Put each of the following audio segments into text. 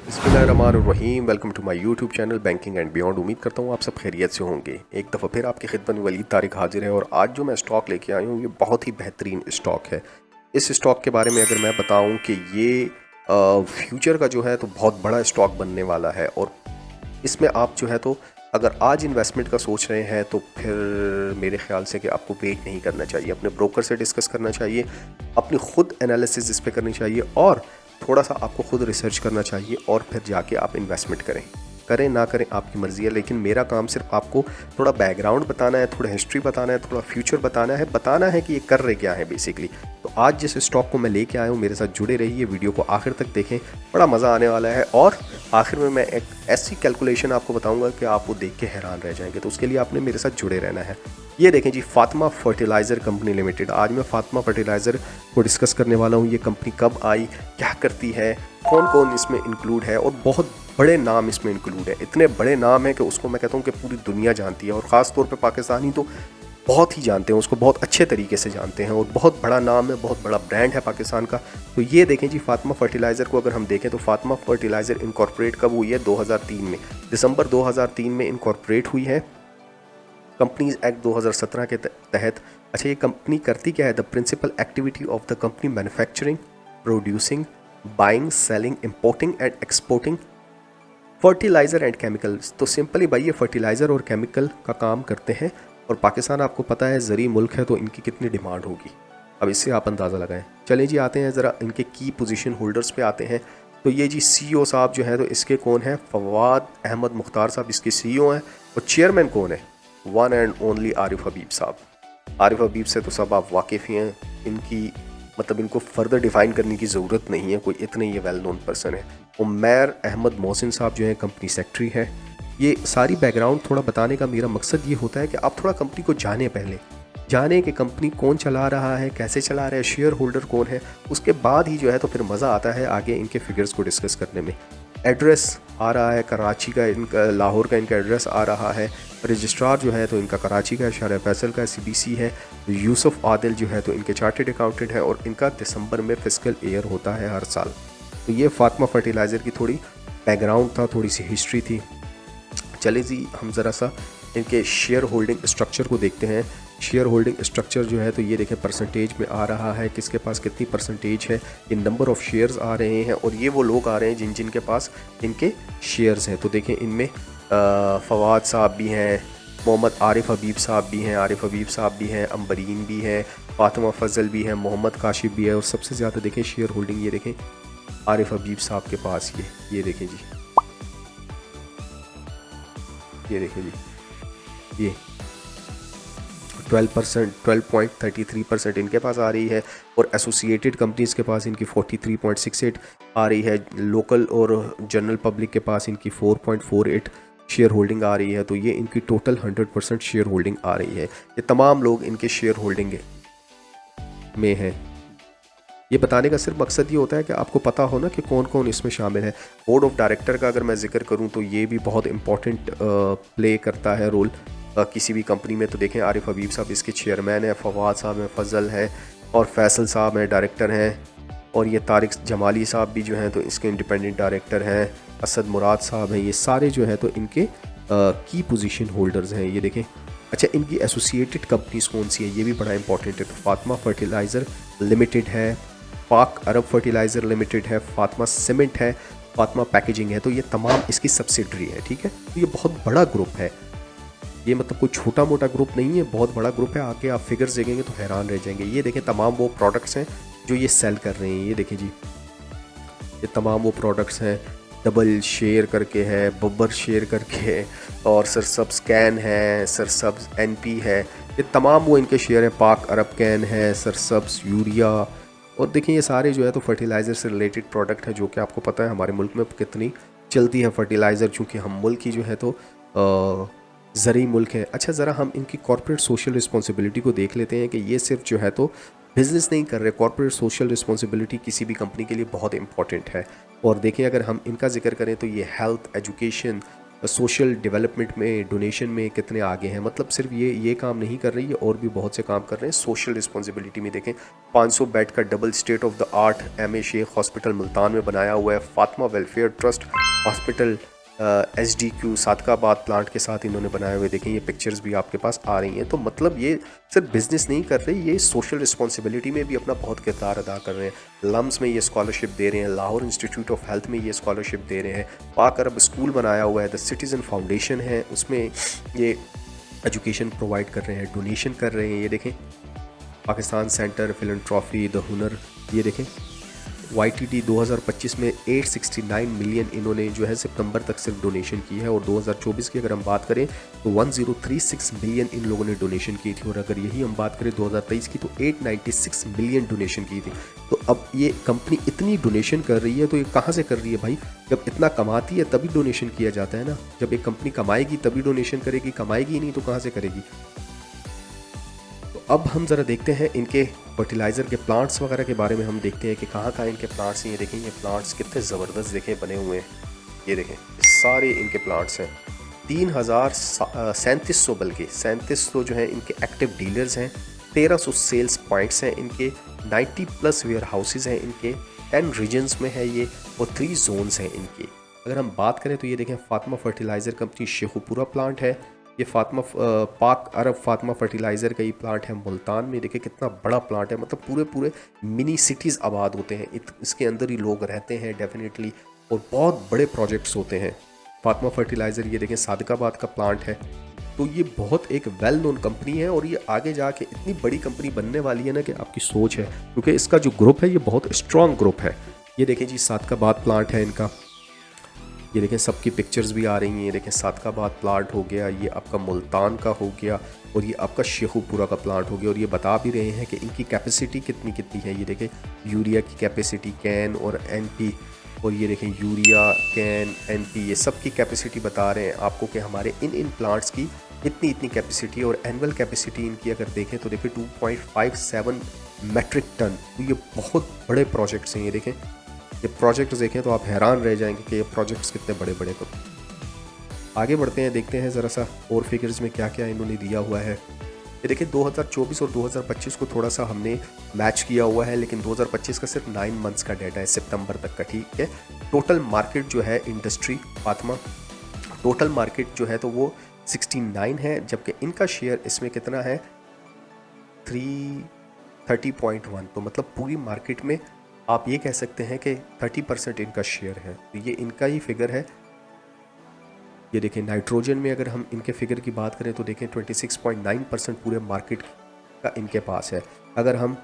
बिस्मिल्लाहिर्रहमानिर्रहीम। Welcome to my YouTube channel banking and beyond. उम्मीद करता हूँ आप सब खैरियत से होंगे। एक दफ़ा फिर आपकी खिदमत में वलीद तारिक हाजिर है और आज जो मैं स्टॉक लेके आया हूँ ये बहुत ही बेहतरीन स्टॉक है। इस स्टॉक के बारे में अगर मैं बताऊँ कि ये फ्यूचर का जो है तो बहुत बड़ा स्टॉक बनने वाला है और इसमें आप जो है तो अगर आज इन्वेस्टमेंट का सोच रहे हैं तो फिर मेरे ख्याल से कि आपको वेट नहीं करना चाहिए, अपने ब्रोकर से डिस्कस करना चाहिए, अपनी खुद एनालिसिस इस पे करनी चाहिए और थोड़ा सा आपको खुद रिसर्च करना चाहिए और फिर जाके आप इन्वेस्टमेंट करें ना करें आपकी मर्ज़ी है। लेकिन मेरा काम सिर्फ आपको थोड़ा बैकग्राउंड बताना है, थोड़ा हिस्ट्री बताना है, थोड़ा फ्यूचर बताना है कि ये कर रहे क्या है बेसिकली। तो आज जिस स्टॉक को मैं लेके आया हूँ मेरे साथ जुड़े रहिए, वीडियो को आखिर तक देखें, बड़ा मज़ा आने वाला है। और आखिर में मैं एक ऐसी कैलकुलेशन आपको बताऊंगा कि आप वो देख के हैरान रह जाएंगे, तो उसके लिए आपने मेरे साथ जुड़े रहना है। ये देखें जी, फातिमा फर्टिलाइज़र कंपनी लिमिटेड। आज मैं फातिमा फर्टिलाइज़र को डिस्कस करने वाला हूँ। ये कंपनी कब आई, क्या करती है, कौन कौन इसमें इंक्लूड है और बहुत बड़े नाम इसमें इंक्लूड है। इतने बड़े नाम है कि उसको मैं कहता हूँ कि पूरी दुनिया जानती है और ख़ास तौर पे पाकिस्तानी तो बहुत ही जानते हैं, उसको बहुत अच्छे तरीके से जानते हैं और बहुत बड़ा नाम है, बहुत बड़ा ब्रांड है पाकिस्तान का। तो ये देखें जी, फातिमा फर्टिलाइज़र को अगर हम देखें तो फातिमा फर्टिलाइज़र इनकॉर्पोरेट कब हुई है? 2003 में, दिसंबर 2003 में इनकॉर्पोरेट हुई है कंपनीज एक्ट 2017 के तहत। अच्छा, ये कंपनी करती क्या है? The principal activity of the company manufacturing, producing, buying, selling, importing and exporting fertiliser and chemicals. तो सिंपली भाई ये फर्टिलाइज़र और केमिकल का काम करते हैं और पाकिस्तान आपको पता है ज़री मुल्क है तो इनकी कितनी डिमांड होगी, अब इससे आप अंदाज़ा लगाएं। चलें जी, आते हैं ज़रा इनके की पोजीशन होल्डर्स पे आते हैं। तो ये जी सीईओ साहब जो है तो इसके कौन है? फवाद अहमद मुख्तार साहब इसके सीईओ हैं। और चेयरमैन कौन है? वन एंड ओनली आरिफ हबीब साहब। आरिफ हबीब से तो सब आप वाकिफ़ ही हैं, इनकी मतलब इनको फर्दर डिफ़ाइन करने की ज़रूरत नहीं है, कोई इतने ये वेल नोन पर्सन है। उमैर अहमद मोहसिन साहब जो है कंपनी सेक्रेटरी है। ये सारी बैकग्राउंड थोड़ा बताने का मेरा मकसद ये होता है कि आप थोड़ा कंपनी को जाने, पहले जाने कि कंपनी कौन चला रहा है, कैसे चला रहा है, शेयर होल्डर कौन है, उसके बाद ही जो है तो फिर मज़ा आता है आगे इनके फिगर्स को डिस्कस करने में। एड्रेस आ रहा है कराची का, इनका लाहौर का इनका एड्रेस आ रहा है। रजिस्ट्रार जो है तो इनका कराची का शार फैसल का सीबीसी है। यूसुफ आदिल जो है तो इनके चार्टेड अकाउंटेंट है और इनका दिसंबर में फिस्कल ईयर होता है हर साल। तो ये फातिमा फर्टिलाइज़र की थोड़ी बैकग्राउंड था, थोड़ी सी हिस्ट्री थी। चले जी, हम ज़रा सा इनके शेयर होल्डिंग स्ट्रक्चर को देखते हैं। शेयर होल्डिंग स्ट्रक्चर जो है तो ये देखें परसेंटेज में आ रहा है, किसके पास कितनी परसेंटेज है, ये नंबर ऑफ़ शेयर्स आ रहे हैं और ये वो लोग आ रहे हैं जिन के पास इनके शेयर्स हैं। तो देखें इनमें फवाद साहब भी हैं, मोहम्मद आरिफ हबीब साहब भी हैं, आरिफ हबीब साहब भी हैं, अंबरीन भी हैं, फातिमा फजल भी हैं, मोहम्मद काशिफ भी है और सबसे ज़्यादा देखें शेयर होल्डिंग ये देखें आरिफ हबीब साहब के पास। ये देखें जी, ये देखें जी, ये 12%, 12.33% इनके पास आ रही है और एसोसिएटेड कंपनीज़ के पास इनकी 43.68 आ रही है। लोकल और जनरल पब्लिक के पास इनकी 4.48 शेयर होल्डिंग आ रही है। तो ये इनकी टोटल 100% शेयर होल्डिंग आ रही है। ये तमाम लोग इनके शेयर होल्डिंग में हैं। ये बताने का सिर्फ मकसद ये होता है कि आपको पता हो ना कि कौन कौन इसमें शामिल है। बोर्ड ऑफ डायरेक्टर का अगर मैं जिक्र करूं तो ये भी बहुत इंपॉर्टेंट प्ले करता है रोल किसी भी कंपनी में। तो देखें आरिफ हबीब साहब इसके चेयरमैन हैं, फवाद साहब हैं, फजल है और फैसल साहब हैं डायरेक्टर हैं और ये तारिक जमाली साहब भी जो हैं तो इसके इंडिपेंडेंट डायरेक्टर हैं, असद मुराद साहब हैं। ये सारे जो है तो इनके की पोजीशन होल्डर्स हैं। ये देखें। अच्छा, इनकी एसोसिएटेड कंपनीज कौन सी है ये भी बड़ा इंपॉर्टेंट है। तो फातिमा फर्टिलाइज़र लिमिटेड है, पाक अरब फर्टिलाइज़र लिमिटेड है, फातिमा सीमेंट है, फातिमा पैकेजिंग है। तो ये तमाम इसकी सब्सिडरी है, ठीक है। तो ये बहुत बड़ा ग्रुप है, ये मतलब कोई छोटा मोटा ग्रुप नहीं है, बहुत बड़ा ग्रुप है। आगे आप फिगर्स देखेंगे तो हैरान रह जाएंगे। ये देखें तमाम वो प्रोडक्ट्स हैं जो ये सेल कर रहे हैं। ये देखें जी, ये तमाम वो प्रोडक्ट्स हैं। डबल शेयर करके है, बब्बर शेयर करके है और सरसब्स कैन है, सरसब्स एनपी है। ये तमाम वो इनके शेयर हैं। पाक अरब कैन है, सरसब्स यूरिया और देखिए ये सारे जो है तो फर्टिलाइज़र से रिलेटेड प्रोडक्ट है जो कि आपको पता है हमारे मुल्क में कितनी चलती है फर्टिलाइज़र, चूँकि हम मुल्क की जो है तो ज़रूरी मुल्क है। अच्छा, ज़रा हम इनकी कॉर्पोरेट सोशल रिस्पॉन्सिबिलिटी को देख लेते हैं कि ये सिर्फ जो है तो बिज़नेस नहीं कर रहे, कॉर्पोरेट सोशल रिस्पॉन्सिबिलिटी किसी भी कंपनी के लिए बहुत इंपॉर्टेंट है। और देखें अगर हम इनका जिक्र करें तो ये हेल्थ, एजुकेशन, सोशल डेवलपमेंट में, डोनेशन में कितने आगे हैं। मतलब सिर्फ ये काम नहीं कर रही है, और भी बहुत से काम कर रहे हैं सोशल रिस्पॉन्सिबिलिटी में। देखें 500 बेड का double state of the art M A Sheikh hospital Multan में बनाया हुआ है। Fatima welfare trust hospital SDQ Sadiqabad plant के साथ इन्होंने बनाए हुए। देखें ये पिक्चर्स भी आपके पास आ रही हैं। तो मतलब ये सिर्फ बिजनेस नहीं कर रहे, ये सोशल रिस्पॉन्सिबिलिटी में भी अपना बहुत किरदार अदा कर रहे हैं। लम्स में ये स्कॉलरशिप दे रहे हैं, लाहौर इंस्टीट्यूट ऑफ हेल्थ में ये स्कॉलरशिप दे रहे हैं, पाक अरब स्कूल बनाया हुआ है, द सिटीज़न फाउंडेशन है, उसमें ये एजुकेशन प्रोवाइड कर रहे हैं, डोनेशन कर रहे हैं। ये देखें पाकिस्तान सेंटर फिलंट्रॉफी द हुनर, ये देखें YTD 2025 में 869 मिलियन इन्होंने जो है सितंबर तक सिर्फ डोनेशन की है। और 2024 की अगर हम बात करें तो 1036 मिलियन इन लोगों ने डोनेशन की थी। और अगर यही हम बात करें 2023 की तो 896 मिलियन डोनेशन की थी। तो अब ये कंपनी इतनी डोनेशन कर रही है तो ये कहाँ से कर रही है भाई? जब इतना कमाती है तभी डोनेशन किया जाता है ना। जब एक कंपनी कमाएगी तभी डोनेशन करेगी, कमाएगी नहीं तो कहाँ से करेगी। अब हम ज़रा देखते हैं इनके फर्टिलाइज़र के प्लांट्स वगैरह के बारे में। हम देखते हैं कि कहाँ कहाँ इनके प्लांट्स हैं। ये देखें ये प्लांट्स कितने ज़बरदस्त देखें बने हुए हैं। ये देखें सारे इनके प्लांट्स हैं। 3700 बल्कि 3700 जो है इनके एक्टिव डीलर्स हैं। 1300 सेल्स पॉइंट्स हैं इनके। 90+ वेयर हाउसेज़ हैं इनके। 10 रीजन्स में है ये, और 3 जोन्स हैं इनके। अगर हम बात करें तो ये देखें Fatima fertiliser company Sheikhupura plant है। ये पाक अरब फातिमा फर्टिलाइज़र का ये प्लांट है मुल्तान में। देखिए कितना बड़ा प्लांट है, मतलब पूरे मिनी सिटीज़ आबाद होते हैं, इसके अंदर ही लोग रहते हैं डेफिनेटली, और बहुत बड़े प्रोजेक्ट्स होते हैं। फातिमा फर्टिलाइज़र ये देखें सादकाबाद का प्लांट है। तो ये बहुत एक वेल नोन कंपनी है, और ये आगे जाके इतनी बड़ी कंपनी बनने वाली है ना कि आपकी सोच है, क्योंकि इसका जो ग्रुप है ये बहुत स्ट्रॉन्ग ग्रुप है। ये देखें जी सादकाबाद प्लांट है इनका। ये देखें सबकी पिक्चर्स भी आ रही हैं। ये देखें सादकाबाद प्लांट हो गया, ये आपका मुल्तान का हो गया, और ये आपका शेखुपुरा का प्लांट हो गया। और ये बता भी रहे हैं कि इनकी कैपेसिटी कितनी है। ये देखें यूरिया की कैपेसिटी कैन और NP, और ये देखें यूरिया कैन NP, ये सब की कैपेसिटी बता रहे हैं आपको कि हमारे इन प्लांट्स की इतनी कैपेसिटी। और एनुअल कैपेसिटी इनकी अगर देखें तो देखें 2.57 मेट्रिक टन। तो ये बहुत बड़े प्रोजेक्ट्स हैं। ये देखें ये प्रोजेक्ट्स देखें तो आप हैरान रह जाएंगे कि ये प्रोजेक्ट्स कितने बड़े बड़े। तो आगे बढ़ते हैं, देखते हैं ज़रा सा और फिगर्स में क्या क्या इन्होंने दिया हुआ है। ये देखिए 2024 और 2025 को थोड़ा सा हमने मैच किया हुआ है, लेकिन 2025 का सिर्फ 9 मंथ्स का डाटा है, सितंबर तक का, ठीक है। टोटल मार्केट जो है इंडस्ट्री फातिमा, टोटल मार्केट जो है तो वो 69 है, जबकि इनका शेयर इसमें कितना है 30.1। तो मतलब पूरी मार्केट में आप ये कह सकते हैं कि 30% इनका शेयर है। तो ये इनका ही फिगर है। ये देखें नाइट्रोजन में अगर हम इनके फिगर की बात करें तो देखें 26.9% पूरे मार्केट का इनके पास है। अगर हम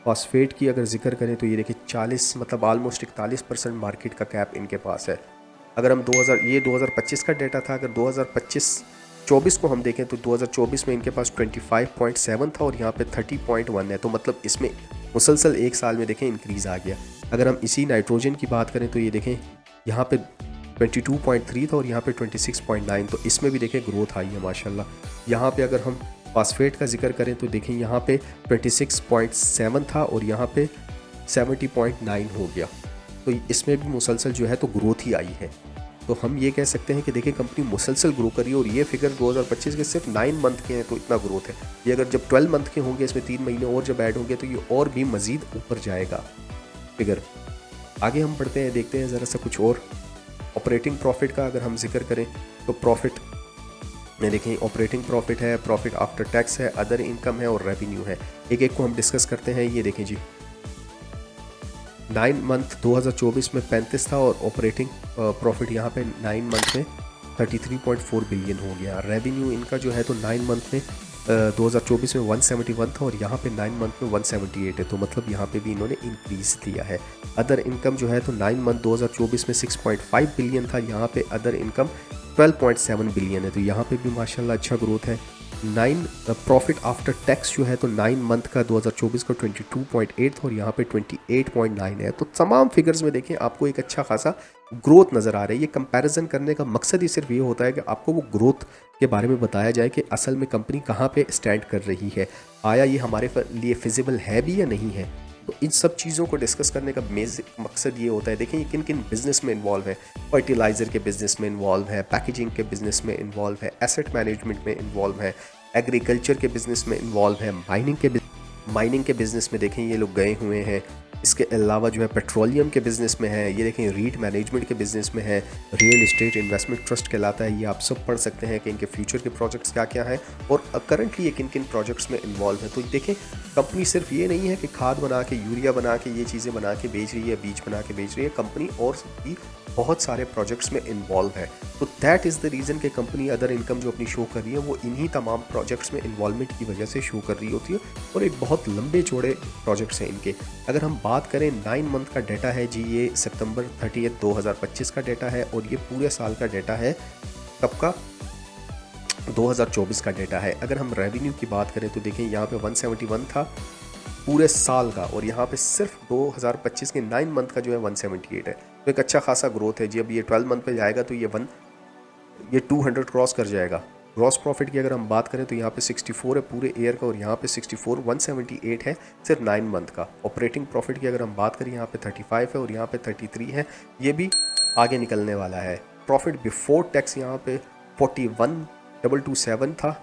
फॉस्फेट की अगर जिक्र करें तो ये देखें 40 मतलब ऑलमोस्ट 41% मार्केट का कैप इनके पास है। अगर हम 2025 का डेटा था, अगर 2025-24 को हम देखें तो 2024 में इनके पास 25.7 था और यहाँ पे 30.1 है। तो मतलब इसमें मुसलसल एक साल में देखें इंक्रीज़ आ गया। अगर हम इसी नाइट्रोजन की बात करें तो ये देखें यहाँ पे 22.3 था और यहाँ पे 26.9, तो इसमें भी देखें ग्रोथ आई है माशाल्लाह। यहाँ पे अगर हम फॉस्फेट का जिक्र करें तो देखें यहाँ पे 26.7 था और यहाँ पे 70.9 हो गया। तो इसमें भी मुसलसल जो है तो ग्रोथ ही आई है। तो हम ये कह सकते हैं कि देखिए कंपनी मुसलसल ग्रो करी है और ये फिगर 2025 के सिर्फ 9 मंथ के हैं तो इतना ग्रोथ है। ये अगर जब 12 मंथ के होंगे, इसमें 3 महीने और जब ऐड होंगे तो ये और भी मज़ीद ऊपर जाएगा फिगर। आगे हम बढ़ते हैं, देखते हैं ज़रा सा कुछ और। ऑपरेटिंग प्रॉफिट का अगर हम जिक्र करें तो प्रॉफिट में देखें ऑपरेटिंग प्रॉफिट है, प्रॉफिट आफ्टर टैक्स है, अदर इनकम है और रेवेन्यू है। एक एक को हम डिस्कस करते हैं। ये देखें जी 9 मंथ 2024 में 35 था और ऑपरेटिंग प्रॉफिट यहाँ पे 9 मंथ में 33.4 बिलियन हो गया। रेवेन्यू इनका जो है तो 9 मंथ में 2024 में 171 था और यहाँ पे 9 मंथ में 178 है। तो मतलब यहाँ पे भी इन्होंने इंक्रीज़ दिया है। अदर इनकम जो है तो 9 मंथ 2024 में 6.5 बिलियन था, यहाँ पे अदर इनकम 12.7 बिलियन है। तो यहाँ पे भी माशाल्लाह अच्छा ग्रोथ है। 9 प्रॉफिट आफ्टर टैक्स जो है तो 9 मंथ का 2024 का 22.8 था और यहाँ पे 28.9 है। तो तमाम फिगर्स में देखें आपको एक अच्छा खासा ग्रोथ नज़र आ रही है। ये कंपैरिजन करने का मकसद ही सिर्फ ये होता है कि आपको वो ग्रोथ के बारे में बताया जाए कि असल में कंपनी कहाँ पे स्टैंड कर रही है, आया ये हमारे लिए फिजिबल है भी या नहीं है। तो इन सब चीज़ों को डिस्कस करने का मकसद ये होता है, देखें ये किन किन बिजनेस में इन्वॉल्व है। फर्टिलाइज़र के बिजनेस में इन्वॉल्व है, पैकेजिंग के बिजनेस में इन्वॉल्व है, एसेट मैनेजमेंट में इन्वॉल्व है, एग्रीकल्चर के बिजनेस में इन्वॉल्व है, माइनिंग के बिज़नेस में देखें ये लोग गए हुए हैं। इसके अलावा जो है पेट्रोलियम के बिज़नेस में है, ये देखें रीट मैनेजमेंट के बिज़नेस में है, रियल एस्टेट इन्वेस्टमेंट ट्रस्ट कहलाता है। ये आप सब पढ़ सकते हैं कि इनके फ्यूचर के प्रोजेक्ट्स क्या क्या हैं और करंटली ये किन किन प्रोजेक्ट्स में इन्वॉल्व है। तो देखें कंपनी सिर्फ ये नहीं है कि खाद बना के, यूरिया बना के, ये चीज़ें बना के बेच रही है, बीज बना के बेच रही है। कंपनी और भी बहुत सारे प्रोजेक्ट्स में इन्वॉल्व है। तो दैट इज़ द रीज़न कि कंपनी अदर इनकम जो अपनी शो कर रही है वो इन्हीं तमाम प्रोजेक्ट्स में इन्वॉल्वमेंट की वजह से शो कर रही होती है और एक बहुत लंबे चौड़े प्रोजेक्ट्स हैं इनके। अगर हम बात करें 9 मंथ का डाटा है जी, ये सितंबर 30 2025 का डाटा है और ये पूरे साल का डाटा है, कब का, 2024 का डाटा है। अगर हम रेवेन्यू की बात करें तो देखें यहाँ पे 171 था पूरे साल का और यहाँ पे सिर्फ 2025 के 9 मंथ का जो है 178 है। तो एक अच्छा खासा ग्रोथ है जी। अब ये 12 मंथ पे जाएगा तो ये 200 क्रॉस कर जाएगा। ग्रॉस प्रॉफिट की अगर हम बात करें तो यहाँ पे 64 है पूरे ईयर का और यहाँ पे 64, 178 है सिर्फ 9 मंथ का। ऑपरेटिंग प्रॉफिट की अगर हम बात करें यहाँ पे 35 है और यहाँ पे 33 है, ये भी आगे निकलने वाला है। प्रॉफिट बिफोर टैक्स यहाँ पे 41,227 था,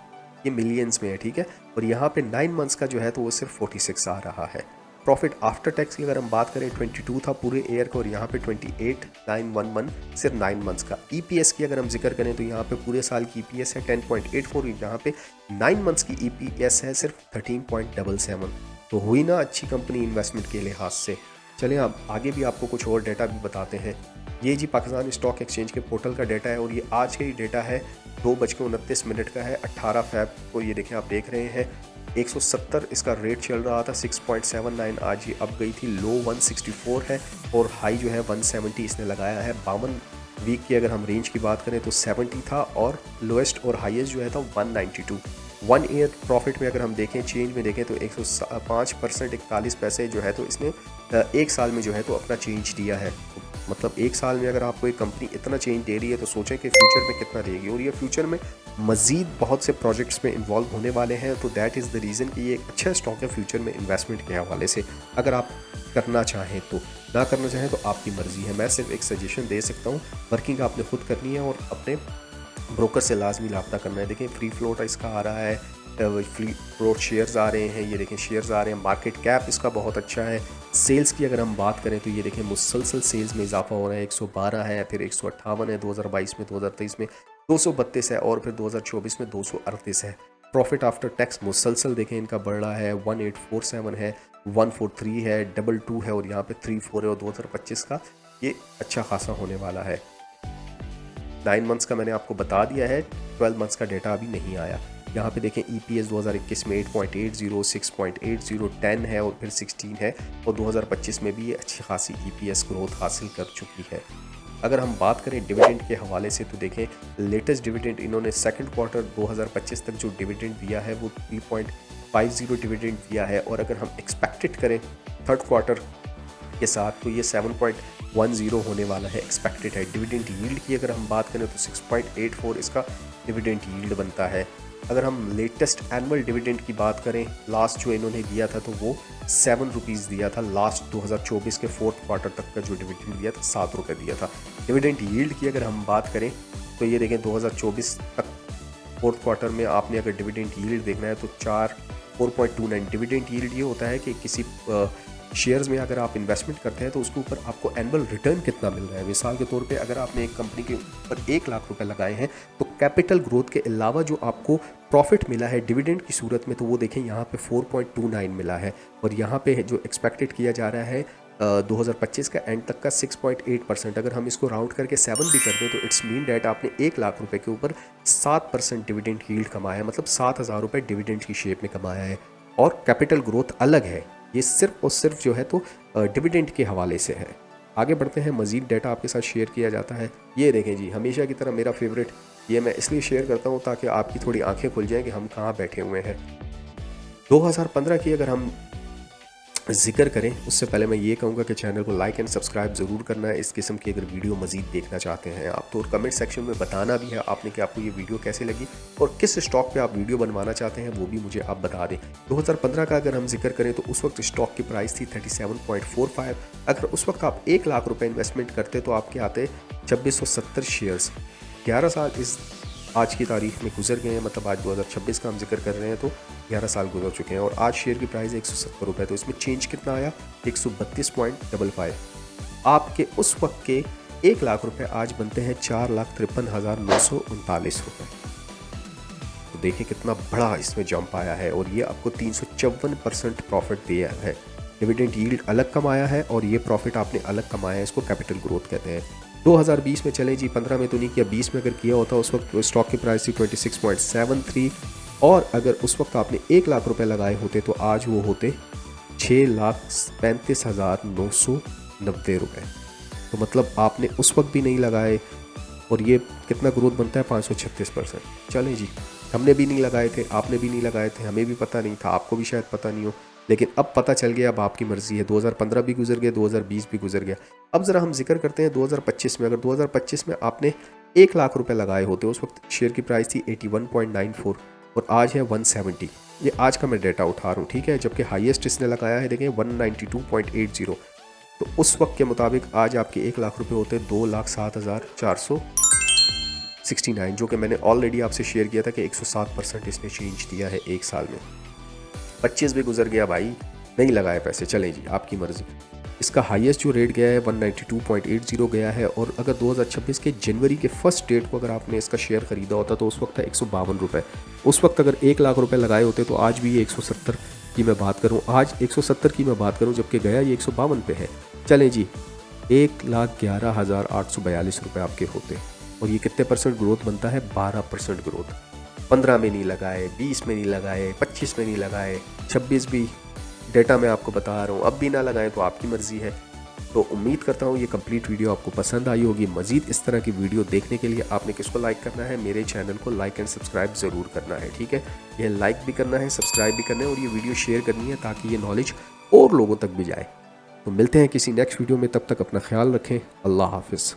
ये मिलियंस में है, ठीक है। और यहाँ पे 9 मंथ्स का जो है तो वो सिर्फ 46 आ रहा है। प्रॉफिट आफ्टर टैक्स की अगर हम बात करें 22 था पूरे ईयर का और यहाँ पे 28,911 सिर्फ 9 मंथ्स का। ईपीएस की अगर हम जिक्र करें तो यहाँ पे पूरे साल की ईपीएस है 10.84, यहाँ पे 9 मंथ्स की ईपीएस है सिर्फ 13.77। तो हुई ना अच्छी कंपनी इन्वेस्टमेंट के लिहाज से। चलें अब आगे भी आपको कुछ और डेटा भी बताते हैं। ये जी पाकिस्तान स्टॉक एक्सचेंज के पोर्टल का डेटा है और ये आज का ही डेटा है, 2:29 का है, 18 फ़रवरी को। ये देखें, आप देख रहे हैं 170 इसका रेट चल रहा था, 6.79 आज ये अब गई थी, लो 164 है और हाई जो है 170 इसने लगाया है। 52 वीक की अगर हम रेंज की बात करें तो 70 था और लोएस्ट और हाईएस्ट जो है था 192। 1 ईयर प्रॉफिट में अगर हम देखें, चेंज में देखें तो 105% 41 पैसे जो है तो इसने एक साल में जो है तो अपना चेंज दिया है। मतलब एक साल में अगर आपको एक कंपनी इतना चेंज दे रही है तो सोचें कि फ्यूचर में कितना देगी। और ये फ्यूचर में मज़ीद बहुत से प्रोजेक्ट्स में इन्वॉल्व होने वाले हैं। तो दैट इज़ द रीज़न कि ये एक अच्छा स्टॉक है फ्यूचर में इन्वेस्टमेंट के हवाले से। अगर आप करना चाहें तो, ना करना चाहें तो आपकी मर्ज़ी है। मैं सिर्फ एक सजेशन दे सकता हूँ, वर्किंग आपने खुद करनी है और अपने ब्रोकर से लाजमी रब्ता करना है। देखें फ्री फ्लोट इसका आ रहा है, फ्री फ्लोट शेयर्स आ रहे हैं, ये देखें शेयर्स आ रहे हैं। मार्केट कैप इसका बहुत अच्छा है। सेल्स की अगर हम बात करें तो ये देखें मुसलसल सेल्स में इजाफा हो रहा है, 112 है, फिर 158 है 2022 में, 2023 में 232 है और फिर 2024 में 238 है। प्रॉफिट आफ्टर टैक्स मुसलसल देखें इनका बढ़ रहा है, 1847 है, 143 है, 22 है और यहाँ पे 34 है और 2025 का ये अच्छा खासा होने वाला है। 9 मंथ्स का मैंने आपको बता दिया है, 12 मंथ्स का डेटा अभी नहीं आया। यहाँ पे देखें ईपीएस 2021 में 8.80, 6.80, 10 है और फिर 16 है और 2025 में भी ये अच्छी खासी ईपीएस ग्रोथ हासिल कर चुकी है। अगर हम बात करें डिविडेंड के हवाले से तो देखें लेटेस्ट डिविडेंड इन्होंने सेकंड क्वार्टर 2025 तक जो डिविडेंड दिया है वो 3.50 डिविडेंड दिया है और अगर हम एक्सपेक्टेड करें थर्ड क्वार्टर के साथ तो ये 7.10 होने वाला है, एक्सपेक्टेड है। डिविडेंड यील्ड की अगर हम बात करें तो 6.84 इसका डिविडेंड यील्ड बनता है। अगर हम लेटेस्ट एनुअल डिविडेंड की बात करें, लास्ट जो इन्होंने दिया था तो वो 7 रुपीज़ दिया था। लास्ट 2024 के फोर्थ क्वार्टर तक का जो डिविडेंड दिया था 7 रुपये दिया था। डिविडेंड यील्ड की अगर हम बात करें तो ये देखें 2024 तक फोर्थ क्वार्टर में आपने अगर डिविडेंड यील्ड देखना है तो 4.29। डिविडेंड यील्ड ये होता है कि किसी शेयर्स में अगर आप इन्वेस्टमेंट करते हैं तो उसके ऊपर आपको एनुअल रिटर्न कितना मिल रहा है। मिसाल के तौर पे अगर आपने एक कंपनी के ऊपर 1 लाख रुपए लगाए हैं तो कैपिटल ग्रोथ के अलावा जो आपको प्रॉफिट मिला है डिविडेंड की सूरत में तो वो देखें यहाँ पे 4.29 मिला है और यहाँ पे जो एक्सपेक्टेड किया जा रहा है 2025 का एंड तक का 6.8%। अगर हम इसको राउंड करके 7 भी कर दें तो इट्स मीन डैट आपने 1 लाख रुपए के ऊपर 7% डिविडेंड यील्ड कमाया है, मतलब 7,000 रुपये डिविडेंड की शेप में कमाया है। और कैपिटल ग्रोथ अलग है, ये सिर्फ और सिर्फ जो है तो डिविडेंड के हवाले से है। आगे बढ़ते हैं, मज़ीद डाटा आपके साथ शेयर किया जाता है। ये देखें जी, हमेशा की तरह मेरा फेवरेट, ये मैं इसलिए शेयर करता हूँ ताकि आपकी थोड़ी आंखें खुल जाएं कि हम कहाँ बैठे हुए हैं। 2015 की अगर हम ज़िक्र करें उससे पहले मैं ये कहूँगा कि चैनल को लाइक एंड सब्सक्राइब ज़रूर करना है इस किस्म की अगर वीडियो मज़ीद देखना चाहते हैं आप तो। और कमेंट सेक्शन में बताना भी है आपने कि आपको ये वीडियो कैसे लगी और किस स्टॉक पे आप वीडियो बनवाना चाहते हैं वो भी मुझे आप बता दें। 2015 का अगर हम जिक्र करें तो उस वक्त स्टॉक की प्राइस थी 37.45। अगर उस वक्त आप 1 लाख रुपये इन्वेस्टमेंट करते तो आपके आते 2670 शेयर्स। 11 साल इस आज की तारीख में गुजर गए हैं, मतलब आज 2026 का हम जिक्र कर रहे हैं तो 11 साल गुजर चुके हैं और आज शेयर की प्राइस 170 रुपये। तो इसमें चेंज कितना आया 132.55। आपके उस वक्त के 1 लाख रुपए आज बनते हैं 4,53,939 रुपये। तो देखिए कितना बड़ा इसमें जंप आया है और ये आपको 354% प्रॉफिट दिया है। डिविडेंड यील्ड अलग कमाया है और ये प्रॉफिट आपने अलग कमाया है, इसको कैपिटल ग्रोथ कहते हैं। 2020 में चले जी, 15 में तो नहीं किया, 20 में अगर किया होता उस वक्त स्टॉक की प्राइस थी 26.73 और अगर उस वक्त आपने 1 लाख रुपए लगाए होते तो आज वो होते 6,35,990 रुपये। तो मतलब आपने उस वक्त भी नहीं लगाए और ये कितना ग्रोथ बनता है 536%। चलें जी, हमने भी नहीं लगाए थे, आपने भी नहीं लगाए थे, हमें भी पता नहीं था, आपको भी शायद पता नहीं हो, लेकिन अब पता चल गया। अब आपकी मर्ज़ी है। 2015 भी गुजर गया, 2020 भी गुजर गया। अब ज़रा हम जिक्र करते हैं 2025 में। अगर 2025 में आपने 1 लाख रुपए लगाए होते, उस वक्त शेयर की प्राइस थी 81.94 और आज है 170। ये आज का मैं डेटा उठा रहा हूँ, ठीक है, जबकि हाईएस्ट इसने लगाया है देखें 192.80। तो उस वक्त के मुताबिक आज आपके 1 लाख रुपए होते 2,07,469, जो कि मैंने ऑलरेडी आपसे शेयर किया था कि 107% इसने चेंज दिया है 1 साल में। 25 भी गुजर गया भाई, नहीं लगाए पैसे, चलें जी आपकी मर्ज़ी। इसका हाईएस्ट जो रेट गया है 192.80 गया है और अगर 2026 के जनवरी के फर्स्ट डेट को अगर आपने इसका शेयर ख़रीदा होता तो उस वक्त था 152 रुपये। उस वक्त अगर 1 लाख रुपए लगाए होते तो आज भी ये 170 की मैं बात करूँ, आज 170 की मैं बात करूँ, जबकि गया ये 152 पे है। चलें जी, 1,11,842 रुपये आपके होते और ये कितने % ग्रोथ बनता है? 12% ग्रोथ। 15 में नहीं लगाए, 20 में नहीं लगाए, 25 में नहीं लगाए, 26 भी डेटा मैं आपको बता रहा हूँ, अब भी ना लगाएं तो आपकी मर्ज़ी है। तो उम्मीद करता हूँ ये कंप्लीट वीडियो आपको पसंद आई होगी। मज़ीद इस तरह की वीडियो देखने के लिए आपने किसको लाइक करना है? मेरे चैनल को लाइक एंड सब्सक्राइब ज़रूर करना है, ठीक है। ये लाइक भी करना है, सब्सक्राइब भी करना है और ये वीडियो शेयर करनी है ताकि ये नॉलेज और लोगों तक भी जाए। तो मिलते हैं किसी नेक्स्ट वीडियो में, तब तक अपना ख्याल रखें। अल्लाह हाफिज़।